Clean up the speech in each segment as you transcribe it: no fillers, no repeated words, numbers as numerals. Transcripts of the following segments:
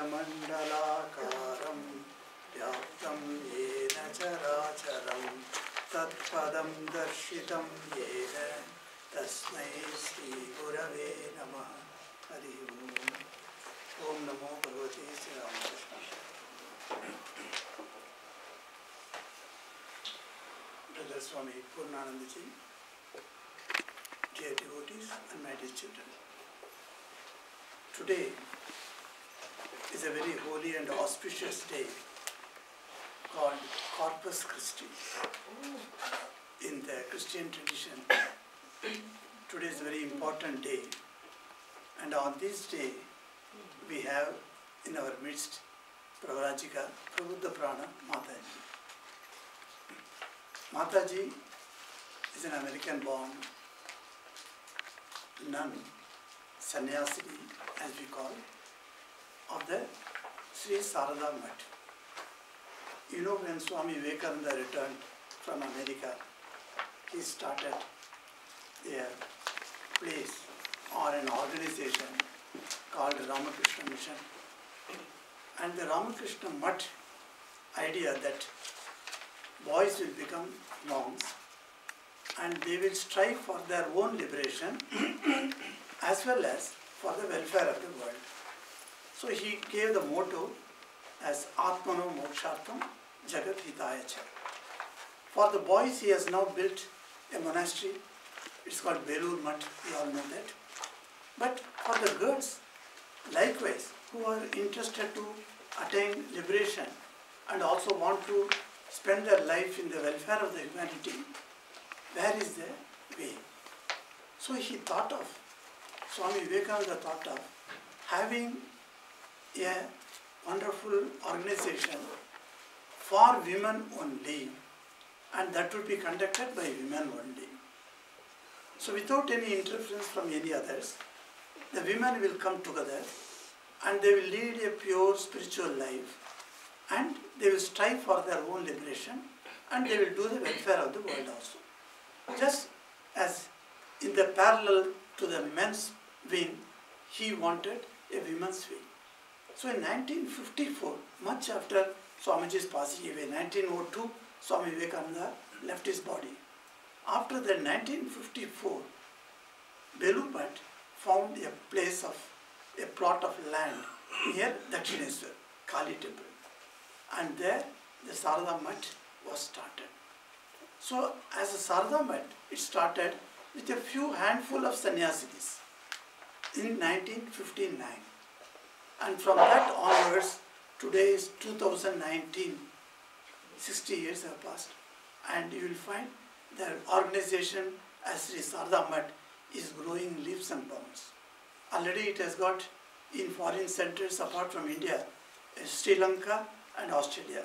खण्डमण्डलाकारं व्याप्तं येन चराचरं तत्पदं दर्शितं येन तस्मै श्रीगुरवे नमः। हरि ओम नमो भगवते Shri Ramakrishna. Brother Swami Purnanandaji, dear devotees and my dear children, today is a very holy and auspicious day called Corpus Christi. In the Christian tradition, today is a very important day, and on this day we have in our midst Prajavarika, PrabuddhaPrana Mataji. Mataji is an American-born nun, sannyasi as we call, of the Sri Sarada Mat. You know, when Swami Vivekananda returned from America, he started a place or an organization called Ramakrishna Mission. And the Ramakrishna Mat idea that boys will become monks and they will strive for their own liberation as well as for the welfare of the world. So he gave the motto as Atmano Mokshartham Jagat Hitaya Cha. For the boys he has now built a monastery. It's called Belur Mat, we all know that. But for the girls, likewise, who are interested to attain liberation and also want to spend their life in the welfare of the humanity, where is the way? So he thought of, Swami Vivekananda thought of having a wonderful organization for women only, and that would be conducted by women only. So without any interference from any others, the women will come together and they will lead a pure spiritual life, and they will strive for their own liberation, and they will do the welfare of the world also. Just as in the parallel to the men's wing, he wanted a women's wing. So in 1954, much after Swamiji's passing away, 1902, Swami Vivekananda left his body. After that, 1954, Belupat found a place of a plot of land near Dakshineswar, Kali temple. And there the Sarada Mat was started. So as a Sarada Mat, it started with a few handful of sannyasis in 1959. And from that onwards, today is 2019, 60 years have passed. And you will find the organization as Sri Sarada Mat is growing leaps and bounds. Already it has got in foreign centers apart from India, Sri Lanka and Australia.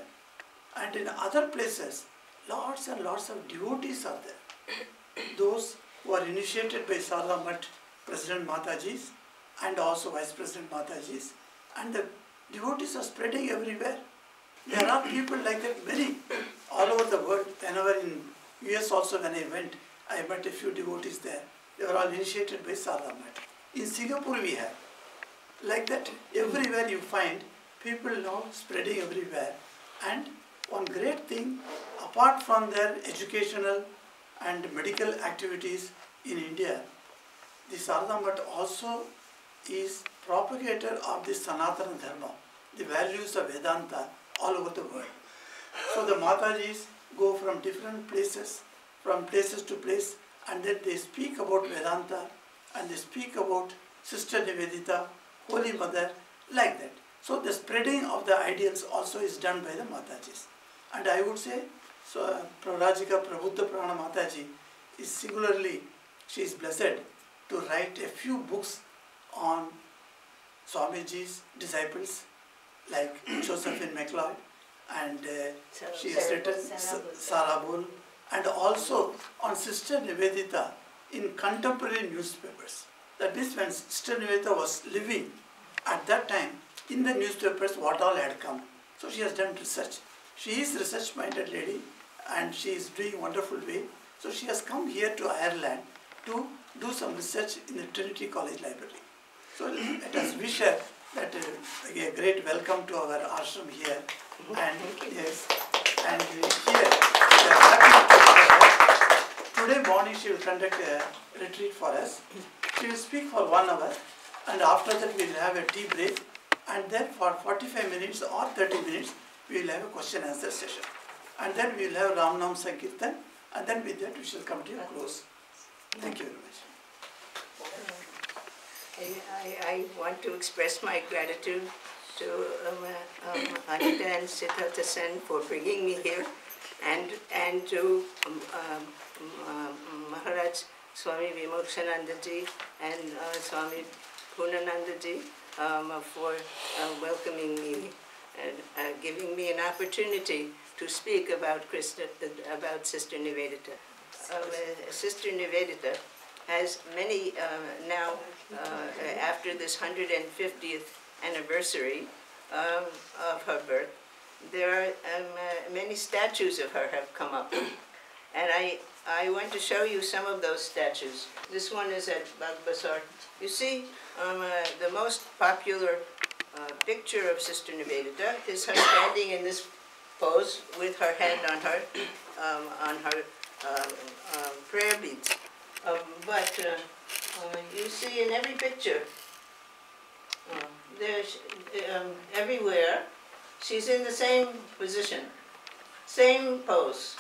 And in other places, lots and lots of devotees are there. Those who are initiated by Sarada Mat, President Matajis and also Vice President Matajis, and the devotees are spreading everywhere. There are people like that, many, all over the world. Whenever in US also when I went, I met a few devotees there. They were all initiated by Sarada Mat. In Singapore we have. Like that, everywhere you find people now spreading everywhere. And one great thing, apart from their educational and medical activities in India, the Sarada Mat also is propagator of the Sanatana Dharma, the values of Vedanta all over the world. So the Matajis go from different places, from places to place, and then they speak about Vedanta and they speak about Sister Nivedita, Holy Mother, like that. So the spreading of the ideals also is done by the Matajis. And I would say, so Prajavarika PrabuddhaPrana Mataji is singularly, she is blessed to write a few books on Swamiji's disciples like Josephine MacLeod, and she has written Sarabul, and also on Sister Nivedita in contemporary newspapers. That means when Sister Nivedita was living, at that time in the newspapers what all had come. So she has done research. She is a research-minded lady and she is doing wonderful way. So she has come here to Ireland to do some research in the Trinity College Library. So let us wish her that a great welcome to our ashram here. And yes, and here we are happy to have her. Today morning she will conduct a retreat for us. She will speak for 1 hour, and after that we will have a tea break, and then for 45 minutes or 30 minutes we will have a question answer session. And then we will have Ram Nam Sankirtan, and then with that we shall come to a close. Thank you very much. I want to express my gratitude to Anita and Siddhartha Sen for bringing me here, and to Maharaj Swami Vimokshanandaji and Swami Punanandaji for welcoming me and giving me an opportunity to speak about Sister Nivedita. Sister Nivedita has many, now after this 150th anniversary of her birth, there are many statues of her have come up. And I want to show you some of those statues. This one is at Bagbasar. You see, the most popular picture of Sister Nivedita is her standing in this pose with her hand on her prayer beads. But you see in every picture, everywhere, she's in the same position, same pose.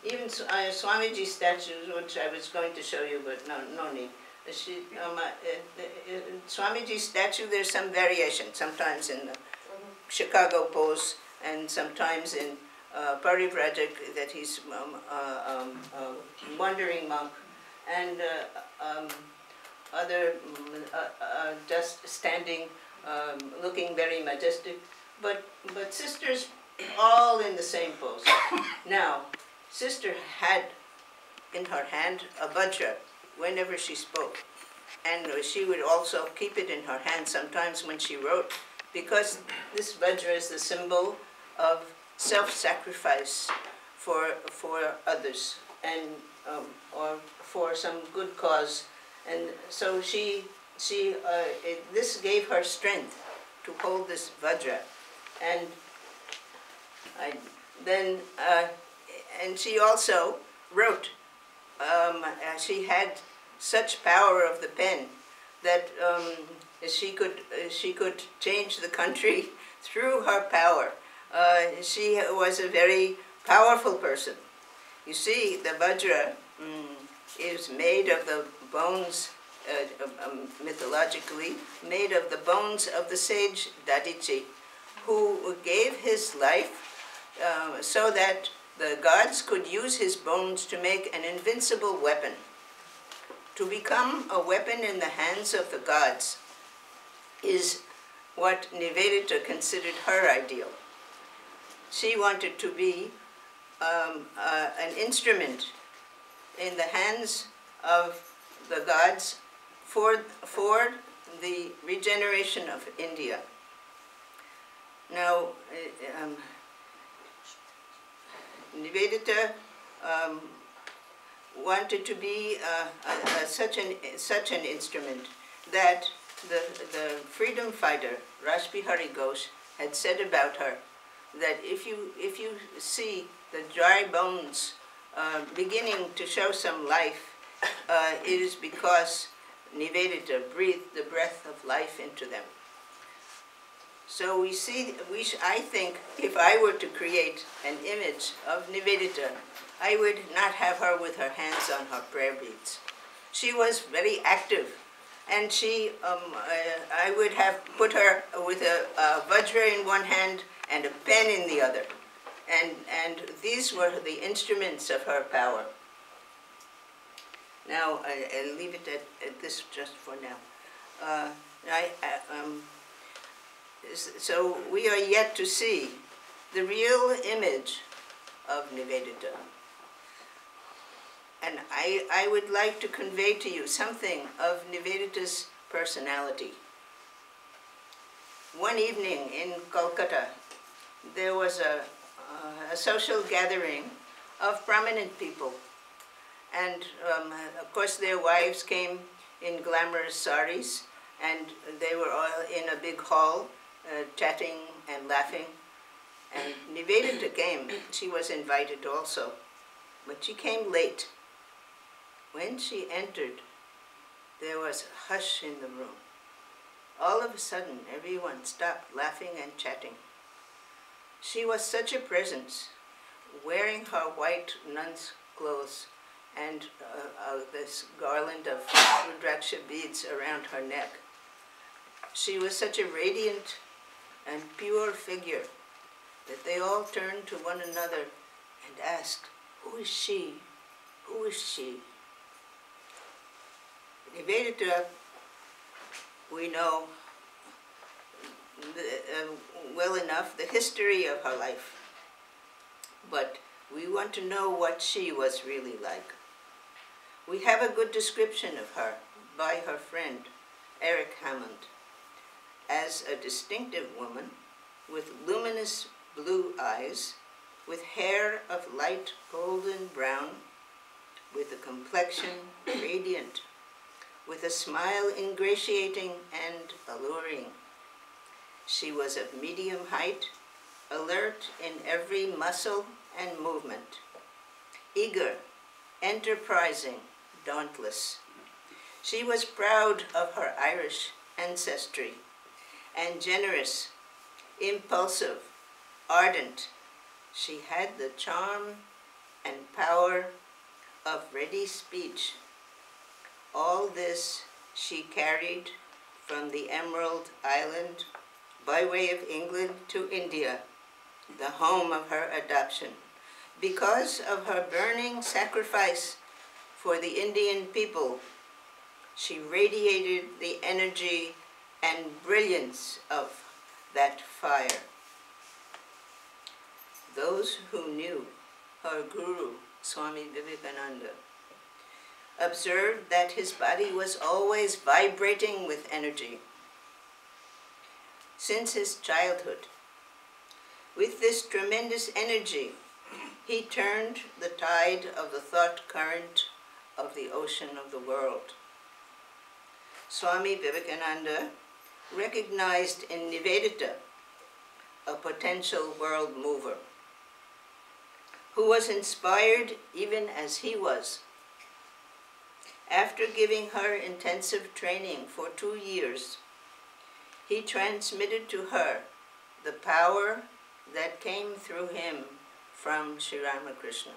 Even Swamiji statues, which I was going to show you, but no need. Swamiji statue, there's some variation, sometimes in the Chicago pose, and sometimes in Parivrajak, that he's wandering monk, and other just standing, looking very majestic, but sisters all in the same pose. Now, Sister had in her hand a vajra whenever she spoke, and she would also keep it in her hand sometimes when she wrote, because this vajra is the symbol of self-sacrifice for others, and or for some good cause. And so this gave her strength to hold this vajra. And and she also wrote. She had such power of the pen that she could change the country through her power. She was a very powerful person. You see, the vajra is made of the bones, mythologically, made of the bones of the sage Dadichi, who gave his life so that the gods could use his bones to make an invincible weapon. To become a weapon in the hands of the gods is what Nivedita considered her ideal. She wanted to be an instrument in the hands of the gods for the regeneration of India. Now, Nivedita wanted to be such an instrument that the freedom fighter Rashbihari Ghosh had said about her that if you see the dry bones beginning to show some life, it is because Nivedita breathed the breath of life into them. So we see, I think if I were to create an image of Nivedita, I would not have her with her hands on her prayer beads. She was very active, and I would have put her with a vajra in one hand and a pen in the other. And these were the instruments of her power. Now, I'll leave it at this just for now. So we are yet to see the real image of Nivedita. And I would like to convey to you something of Nivedita's personality. One evening in Kolkata, there was a social gathering of prominent people. And of course their wives came in glamorous saris, and they were all in a big hall, chatting and laughing. And Nivedita came. She was invited also, but she came late. When she entered, there was a hush in the room. All of a sudden, everyone stopped laughing and chatting. She was such a presence, wearing her white nun's clothes and this garland of Rudraksha beads around her neck. She was such a radiant and pure figure that they all turned to one another and asked, "Who is she? Who is she?" Nivedita, we know well enough the history of her life, but we want to know what she was really like. We have a good description of her by her friend, Eric Hammond, as a distinctive woman with luminous blue eyes, with hair of light golden brown, with a complexion radiant, with a smile ingratiating and alluring. She was of medium height, alert in every muscle and movement, eager, enterprising, dauntless. She was proud of her Irish ancestry and generous, impulsive, ardent. She had the charm and power of ready speech. All this she carried from the Emerald Island by way of England to India, the home of her adoption, because of her burning sacrifice for the Indian people. She radiated the energy and brilliance of that fire. Those who knew her guru, Swami Vivekananda, observed that his body was always vibrating with energy. Since his childhood, with this tremendous energy, he turned the tide of the thought current of the ocean of the world. Swami Vivekananda recognized in Nivedita a potential world mover, who was inspired even as he was. After giving her intensive training for 2 years, he transmitted to her the power that came through him from Sri Ramakrishna.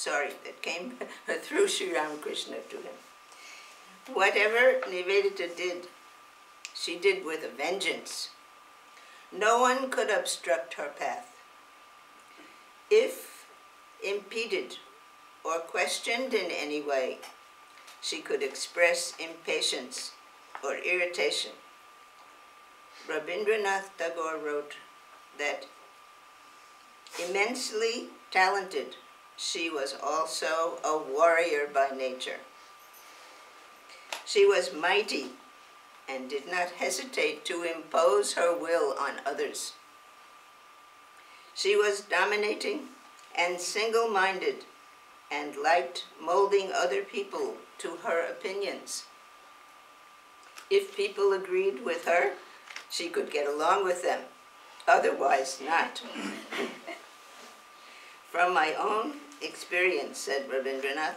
That came through Sri Ramakrishna to him. Whatever Nivedita did, she did with a vengeance. No one could obstruct her path. If impeded or questioned in any way, she could express impatience or irritation. Rabindranath Tagore wrote that immensely talented, she was also a warrior by nature. She was mighty and did not hesitate to impose her will on others. She was dominating and single-minded and liked molding other people to her opinions. If people agreed with her, she could get along with them, otherwise not. From my own experience, said Rabindranath,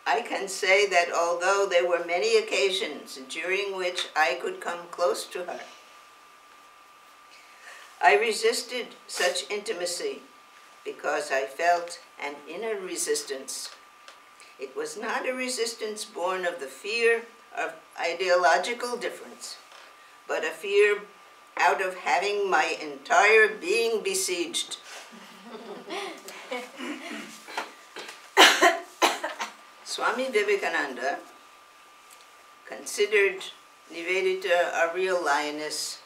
I can say that although there were many occasions during which I could come close to her, I resisted such intimacy because I felt an inner resistance. It was not a resistance born of the fear of ideological difference, but a fear out of having my entire being besieged. Swami Vivekananda considered Nivedita a real lioness,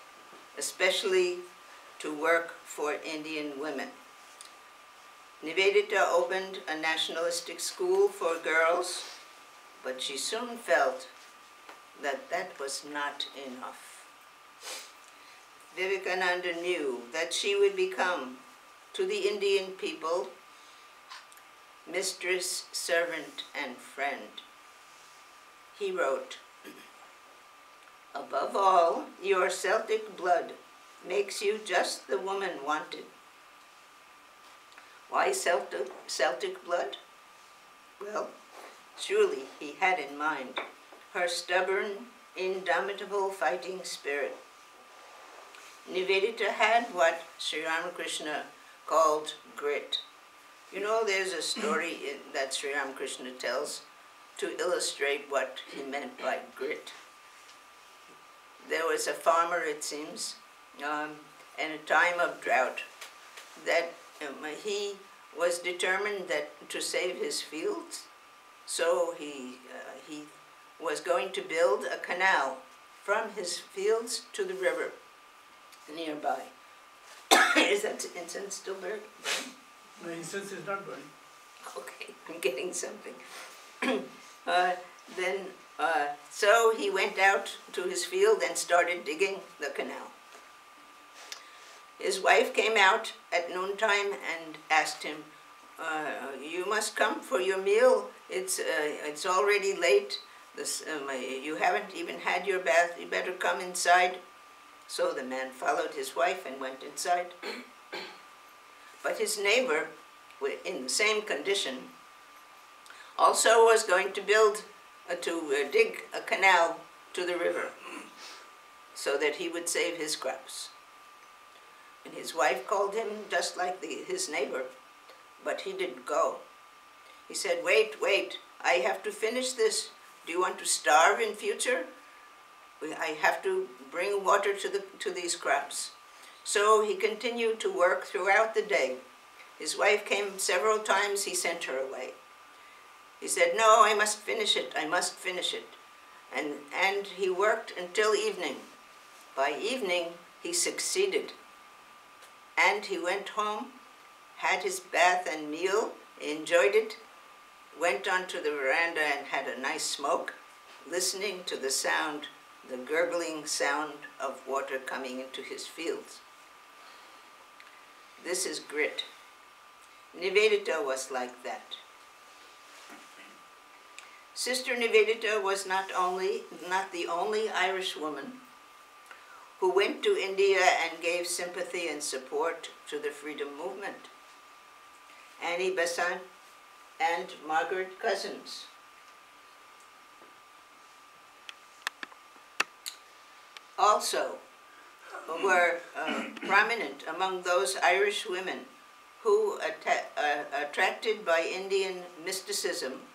especially to work for Indian women. Nivedita opened a nationalistic school for girls, but she soon felt that that was not enough. Vivekananda knew that she would become, to the Indian people, mistress, servant, and friend. he wrote, "Above all, your Celtic blood makes you just the woman wanted." Why Celtic blood? Well, surely he had in mind her stubborn, indomitable fighting spirit. Nivedita had what Sri Ramakrishna called grit. You know, there's a story that Sri Ramakrishna tells to illustrate what he meant by grit. There was a farmer, it seems, in a time of drought, that he was determined to save his fields, so he was going to build a canal from his fields to the river nearby. Is that incense still burning? No, incense is not burning. Okay, I'm getting something. So he went out to his field and started digging the canal. His wife came out at noontime and asked him, "You must come for your meal. It's already late. You haven't even had your bath. You better come inside." So the man followed his wife and went inside. But his neighbor, in the same condition, also was going to dig a canal to the river so that he would save his crops. And his wife called him just like his neighbor, but he didn't go. He said, wait, I have to finish this. Do you want to starve in future? I have to bring water to these crops. So he continued to work throughout the day. His wife came several times, he sent her away. He said, "No, I must finish it, I must finish it." And he worked until evening. By evening, he succeeded. And he went home, had his bath and meal, enjoyed it, went onto the veranda and had a nice smoke, listening to the sound, the gurgling sound of water coming into his fields. This is grit. Nivedita was like that. Sister Nivedita was not the only Irish woman who went to India and gave sympathy and support to the freedom movement. Annie Besant and Margaret Cousins. Also were prominent among those Irish women who, attracted by Indian mysticism,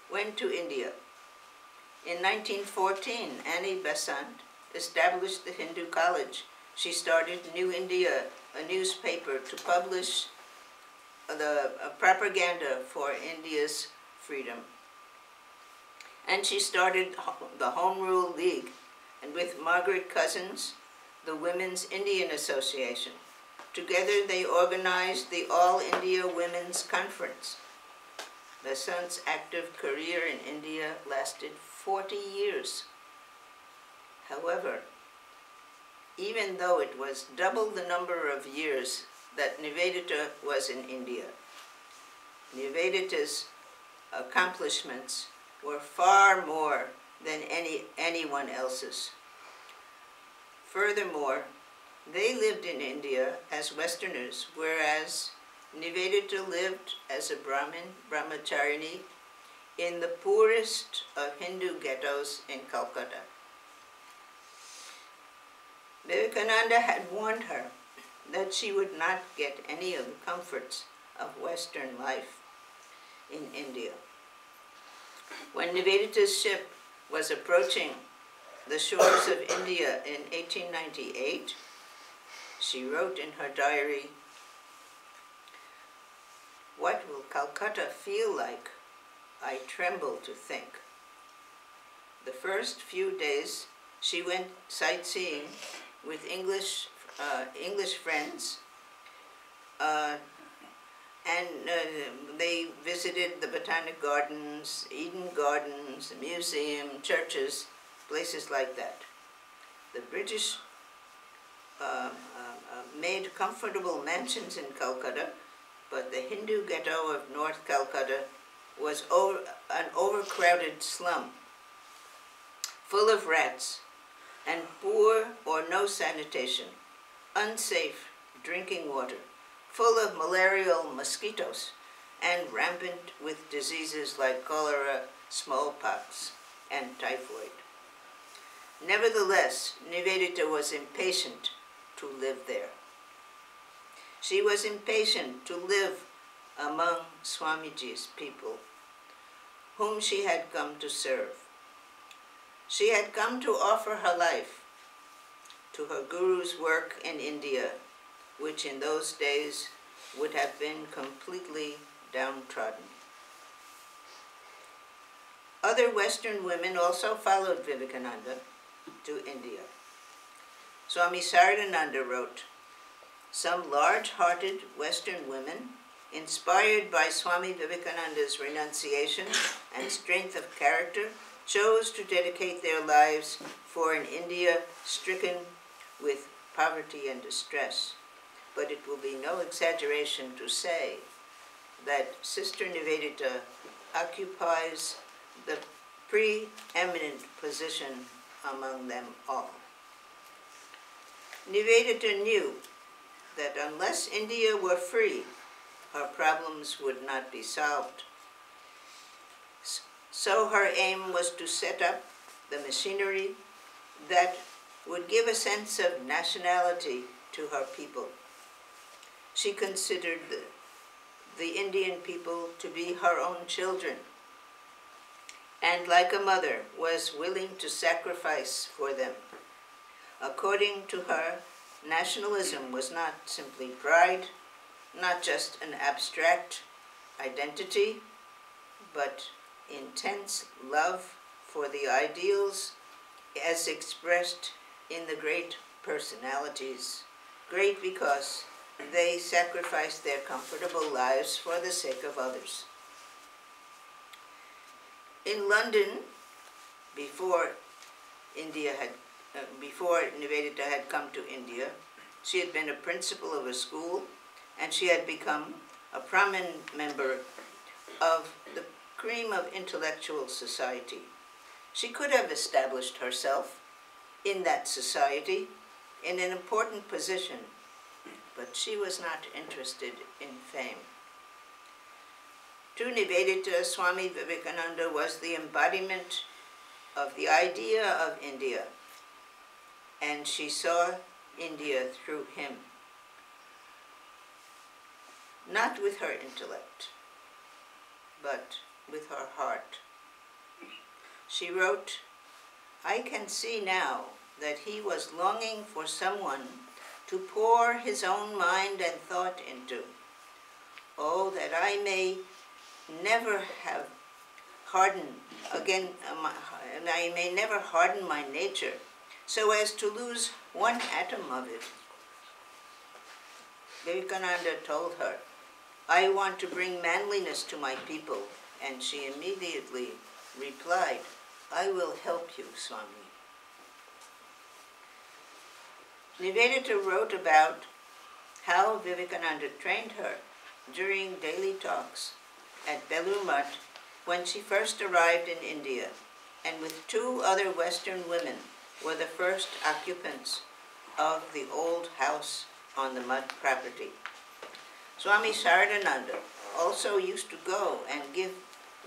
went to India. In 1914, Annie Besant established the Hindu College. She started New India, a newspaper to publish the propaganda for India's freedom. And she started the Home Rule League, and with Margaret Cousins, the Women's Indian Association. Together they organized the All India Women's Conference. Besant's active career in India lasted 40 years. However, even though it was double the number of years that Nivedita was in India, Nivedita's accomplishments were far more than anyone else's. Furthermore, they lived in India as Westerners, whereas Nivedita lived as a brahmacharini in the poorest of Hindu ghettos in Calcutta. Vivekananda had warned her that she would not get any of the comforts of Western life in India. When Nivedita's ship was approaching the shores of India in 1898, she wrote in her diary, "What will Calcutta feel like? I tremble to think." The first few days she went sightseeing with English friends, and they visited the Botanic Gardens, Eden Gardens, the museum, churches, places like that. The British made comfortable mansions in Calcutta, but the Hindu ghetto of North Calcutta was an overcrowded slum. full of rats, and poor or no sanitation, unsafe drinking water, full of malarial mosquitoes, and rampant with diseases like cholera, smallpox, and typhoid. Nevertheless, Nivedita was impatient to live there. She was impatient to live among Swamiji's people, whom she had come to serve. She had come to offer her life to her guru's work in India, which in those days would have been completely downtrodden. Other Western women also followed Vivekananda to India. Swami Sardananda wrote, "Some large-hearted Western women, inspired by Swami Vivekananda's renunciation and strength of character, chose to dedicate their lives for an India stricken with poverty and distress. But it will be no exaggeration to say that Sister Nivedita occupies the preeminent position among them all." Nivedita knew that unless India were free, her problems would not be solved. So her aim was to set up the machinery that would give a sense of nationality to her people. She considered the Indian people to be her own children, and like a mother was willing to sacrifice for them. According to her, nationalism was not simply pride, not just an abstract identity, but intense love for the ideals as expressed in the great personalities, great because they sacrificed their comfortable lives for the sake of others. In London, before Nivedita had come to India, she had been a principal of a school, and she had become a prominent member of the cream of intellectual society. She could have established herself in that society in an important position, but she was not interested in fame. To Nivedita, Swami Vivekananda was the embodiment of the idea of India, and she saw India through him, not with her intellect, but with her heart. She wrote, "I can see now that he was longing for someone to pour his own mind and thought into. Oh, that I may never have hardened again, and I may never harden my nature so as to lose one atom of it." Vivekananda told her, "I want to bring manliness to my people," and she immediately replied, "I will help you, Swami." Nivedita wrote about how Vivekananda trained her during daily talks at Belur Mutt when she first arrived in India, and with 2 other Western women were the first occupants of the old house on the Mutt property. Swami Sardananda also used to go and give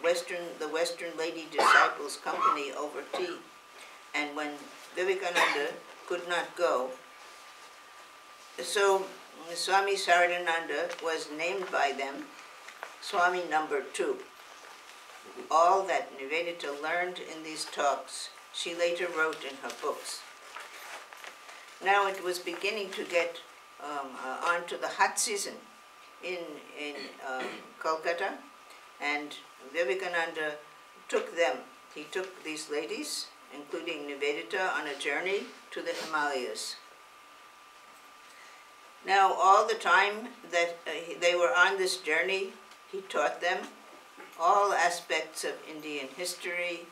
the Western lady disciples company over tea, and when Vivekananda could not go, so Swami Sardananda was named by them Swami number 2. All that Nivedita learned in these talks, she later wrote in her books. Now it was beginning to get onto the hot season in Kolkata, and Vivekananda took these ladies, including Nivedita, on a journey to the Himalayas. Now, all the time that they were on this journey, he taught them all aspects of Indian history,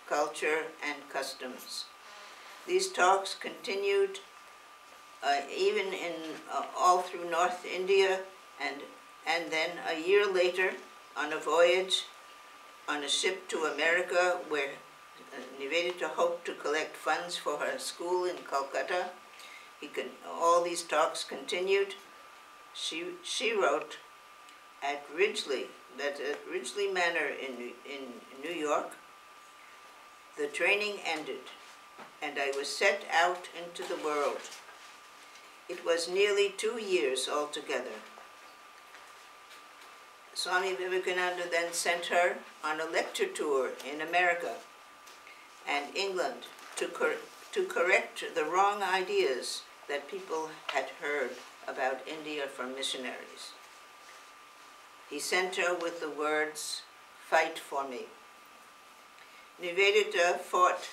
culture, and customs. These talks continued even in all through North India, and then a year later, on a voyage on a ship to America, where Nivedita hoped to collect funds for her school in Calcutta. All these talks continued. She wrote at Ridgely Manor in New York, the training ended, and I was set out into the world. It was nearly 2 years altogether. Swami Vivekananda then sent her on a lecture tour in America and England to correct the wrong ideas that people had heard about India from missionaries. He sent her with the words, "Fight for me." Nivedita fought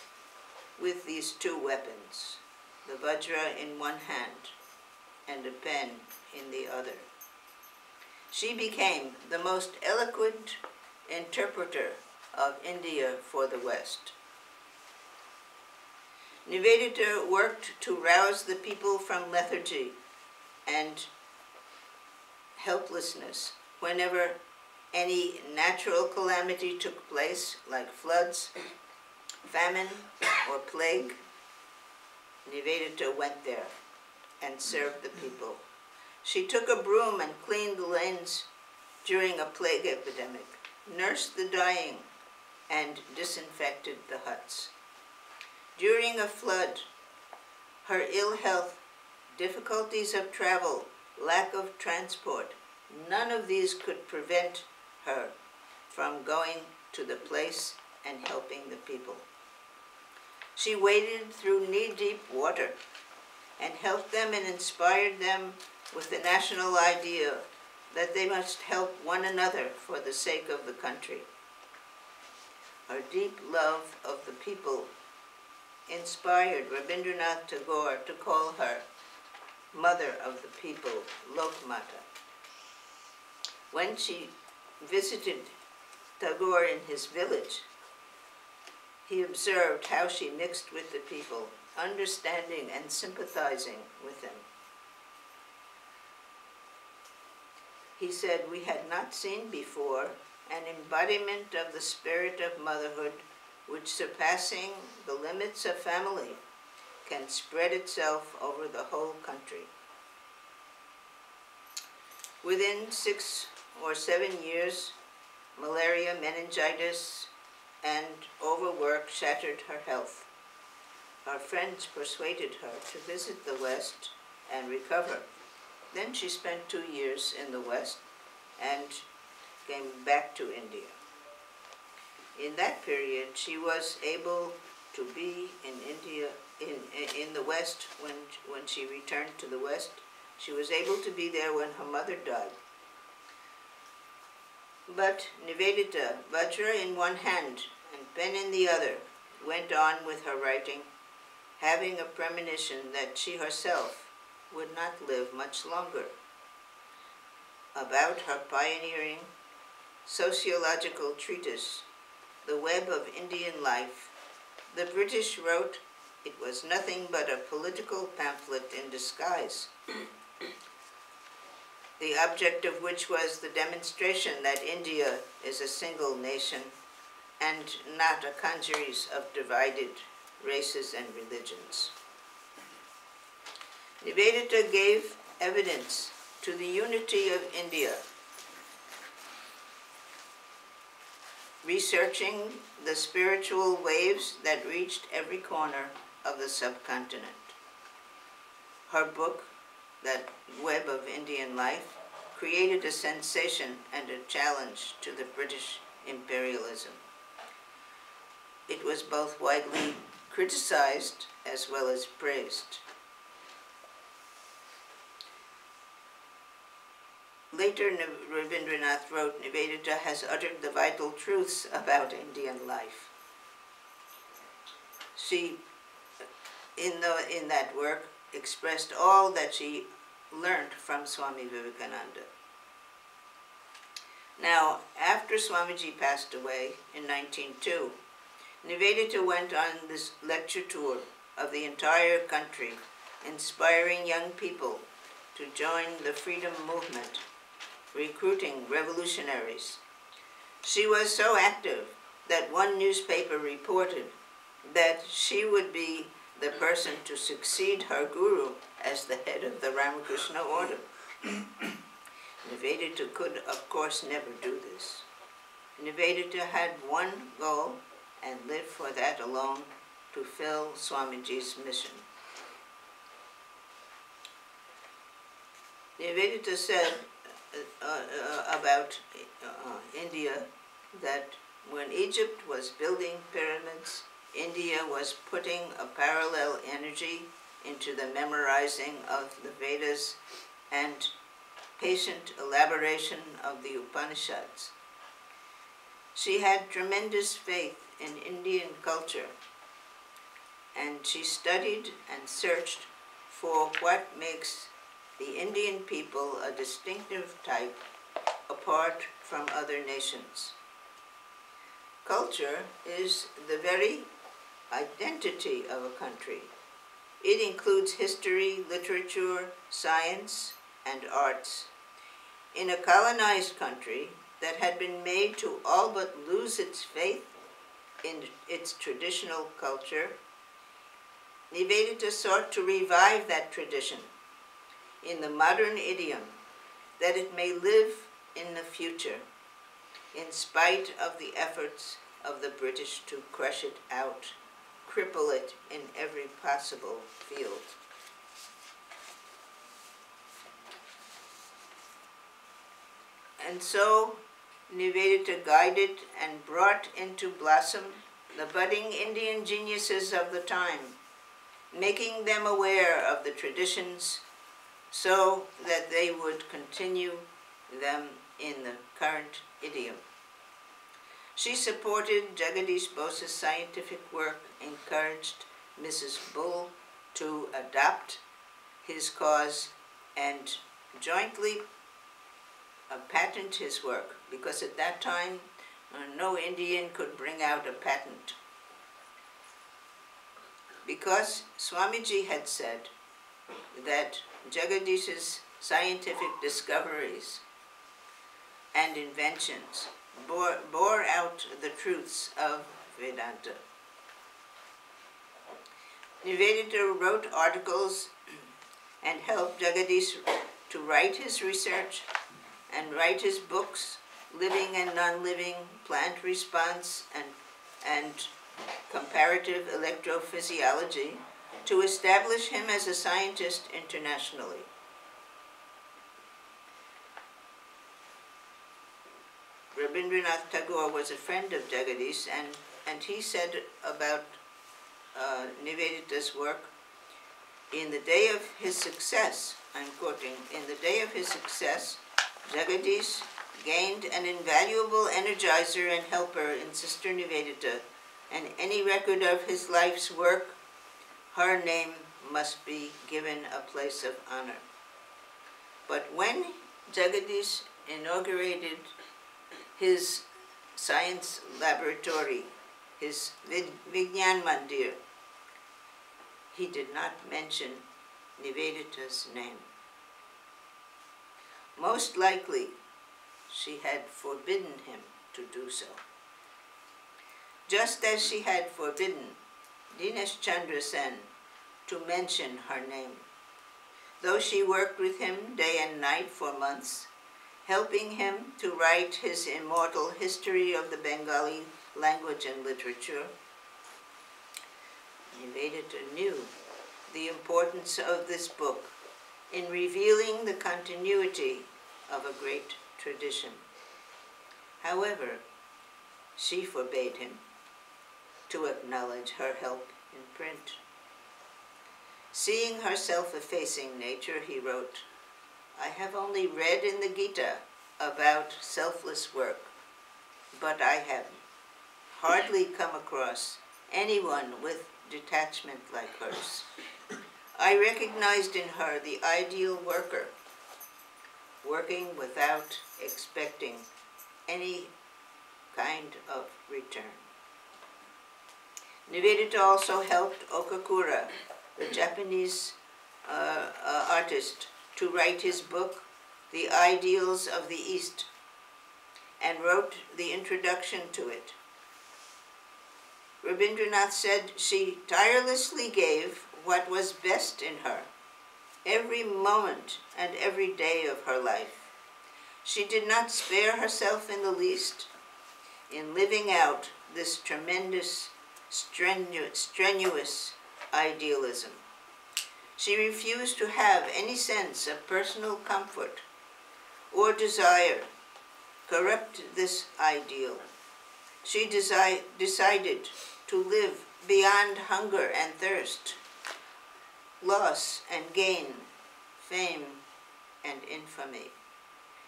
with these two weapons, the vajra in one hand and a pen in the other. She became the most eloquent interpreter of India for the West. Nivedita worked to rouse the people from lethargy and helplessness whenever any natural calamity took place, like floods, famine, or plague. Nivedita went there and served the people. She took a broom and cleaned the lanes during a plague epidemic, nursed the dying, and disinfected the huts. During a flood, her ill health, difficulties of travel, lack of transport, none of these could prevent her from going to the place and helping the people. She waded through knee-deep water and helped them and inspired them with the national idea that they must help one another for the sake of the country. Her deep love of the people inspired Rabindranath Tagore to call her Mother of the People, Lokmata. When she visited Tagore in his village, he observed how she mixed with the people, understanding and sympathizing with them. He said, "We had not seen before an embodiment of the spirit of motherhood which, surpassing the limits of family, can spread itself over the whole country." Within 6 or 7 years, malaria, meningitis, and overwork shattered her health. Her friends persuaded her to visit the West and recover. Then she spent 2 years in the West and came back to India. In that period, she was able to be in India, in the West, when she returned to the West. She was able to be there when her mother died. But Nivedita, vajra in one hand and pen in the other, went on with her writing, having a premonition that she herself would not live much longer. About her pioneering sociological treatise, The Web of Indian Life, the British wrote it was nothing but a political pamphlet in disguise, the object of which was the demonstration that India is a single nation and not a congeries of divided races and religions. Nivedita gave evidence to the unity of India, researching the spiritual waves that reached every corner of the subcontinent. Her book, That Web of Indian Life, created a sensation and a challenge to the British imperialism. It was both widely criticized as well as praised. Later, Rabindranath wrote, Nivedita has uttered the vital truths about Indian life. She, in that work, expressed all that she learned from Swami Vivekananda. Now, after Swamiji passed away in 1902, Nivedita went on this lecture tour of the entire country, inspiring young people to join the freedom movement, recruiting revolutionaries. She was so active that one newspaper reported that she would be the person to succeed her guru as the head of the Ramakrishna order. Nivedita could, of course, never do this. Nivedita had one goal and lived for that alone, to fill Swamiji's mission. Nivedita said about India that when Egypt was building pyramids, India was putting a parallel energy into the memorizing of the Vedas and patient elaboration of the Upanishads. She had tremendous faith in Indian culture, and she studied and searched for what makes the Indian people a distinctive type apart from other nations. Culture is the very identity of a country. It includes history, literature, science, and arts. In a colonized country that had been made to all but lose its faith in its traditional culture, Nivedita sought to revive that tradition in the modern idiom that it may live in the future, in spite of the efforts of the British to crush it out, cripple it in every possible field. And so Nivedita guided and brought into blossom the budding Indian geniuses of the time, making them aware of the traditions so that they would continue them in the current idiom. She supported Jagadish Bose's scientific work, encouraged Mrs. Bull to adopt his cause, and jointly patent his work, because at that time no Indian could bring out a patent. Because Swamiji had said that Jagadish's scientific discoveries and inventions bore out the truths of Vedanta. Nivedita wrote articles and helped Jagadish to write his research and write his books, Living and Non-Living, Plant Response, and Comparative Electrophysiology, to establish him as a scientist internationally. Rabindranath Tagore was a friend of Jagadish, and he said about Nivedita's work, in the day of his success, I'm quoting, in the day of his success, Jagadish gained an invaluable energizer and helper in Sister Nivedita, and any record of his life's work, her name must be given a place of honor. But when Jagadish inaugurated his science laboratory, his Vigyan Mandir, he did not mention Nivedita's name. Most likely, she had forbidden him to do so. Just as she had forbidden Dinesh Chandra Sen to mention her name, though she worked with him day and night for months, helping him to write his immortal History of the Bengali Language and Literature. Nivedita knew the importance of this book in revealing the continuity of a great tradition. However, she forbade him to acknowledge her help in print. Seeing her self-effacing nature, he wrote, I have only read in the Gita about selfless work, but I have hardly come across anyone with detachment like hers. I recognized in her the ideal worker, working without expecting any kind of return. Nivedita also helped Okakura, the Japanese artist, to write his book, The Ideals of the East, and wrote the introduction to it. Rabindranath said she tirelessly gave what was best in her, every moment and every day of her life. She did not spare herself in the least in living out this tremendous, strenuous idealism. She refused to have any sense of personal comfort or desire corrupt this ideal. She decided to live beyond hunger and thirst, loss and gain, fame and infamy.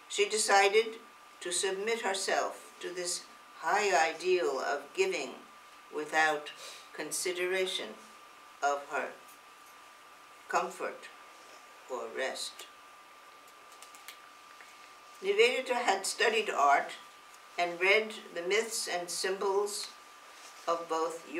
She decided to submit herself to this high ideal of giving without consideration of her comfort or rest. Nivedita had studied art and read the myths and symbols of both Europe